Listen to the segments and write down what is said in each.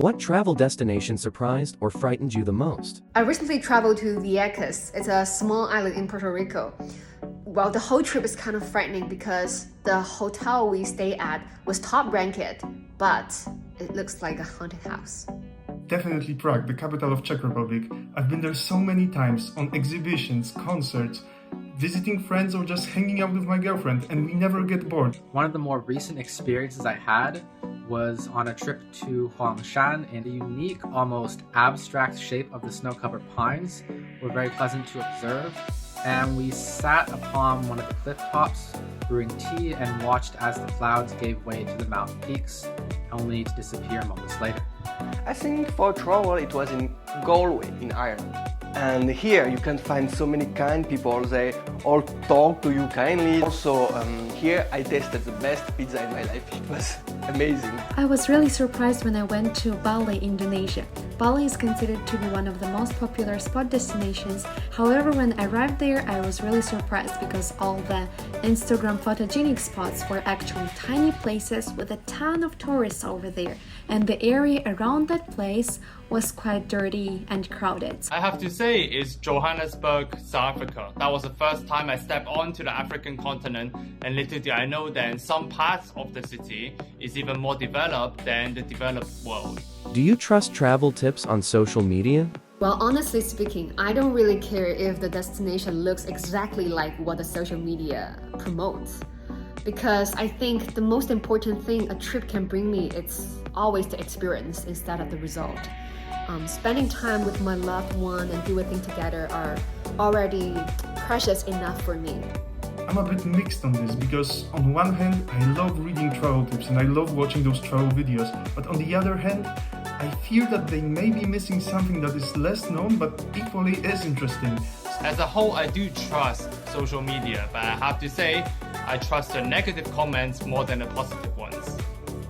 What travel destination surprised or frightened you the most? I recently traveled to Vieques. It's a small island in Puerto Rico. Well, the whole trip is kind of frightening because the hotel we stayed at was top ranked, but it looks like a haunted house. Definitely Prague, the capital of Czech Republic. I've been there so many times on exhibitions, concerts, visiting friends or just hanging out with my girlfriend, and we never get bored. One of the more recent experiences I had was on a trip to Huangshan, and the unique, almost abstract shape of the snow-covered pines were very pleasant to observe. And we sat upon one of the cliff tops, brewing tea, and watched as the clouds gave way to the mountain peaks, only to disappear moments later. I think for travel it was in Galway in Ireland. And here you can find so many kind people, they all talk to you kindly. Also here I tasted the best pizza in my life, it was amazing. I was really surprised when I went to Bali, Indonesia. Bali is considered to be one of the most popular spot destinations. However, when I arrived there, I was really surprised because all the Instagram photogenic spots were actually tiny places with a ton of tourists over there. And the area around that place was quite dirty and crowded. I have to say it's Johannesburg, South Africa. That was the first time I stepped onto the African continent, and little did I know that in some parts of the city is even more developed than the developed world. Do you trust travel tips on social media? Well, honestly speaking, I don't really care if the destination looks exactly like what the social media promotes. Because I think the most important thing a trip can bring me is always the experience instead of the result. Spending time with my loved one and do a thing together are already precious enough for me. I'm a bit mixed on this because on one hand I love reading travel tips and I love watching those travel videos, but on the other hand I fear that they may be missing something that is less known but equally as interesting. As a whole, I do trust social media, but I have to say, I trust the negative comments more than the positive ones.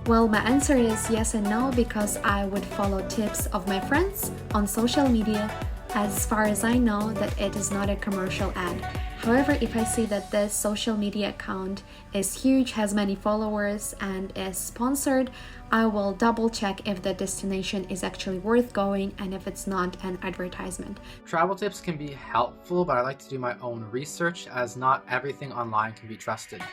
Well, my answer is yes and no because I would follow tips of my friends on social media as far as I know that it is not a commercial ad. However, if I see that this social media account is huge, has many followers, and is sponsored, I will double check if the destination is actually worth going and if it's not an advertisement. Travel tips can be helpful, but I like to do my own research as not everything online can be trusted.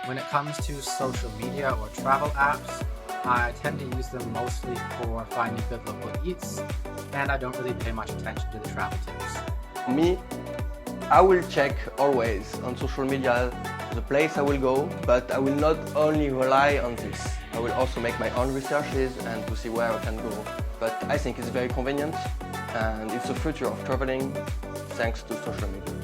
When it comes to social media or travel apps, I tend to use them mostly for finding good local eats, and I don't really pay much attention to the travel tips. Me, I will check always on social media the place I will go, but I will not only rely on this. I will also make my own researches and to see where I can go. But I think it's very convenient and it's the future of traveling thanks to social media.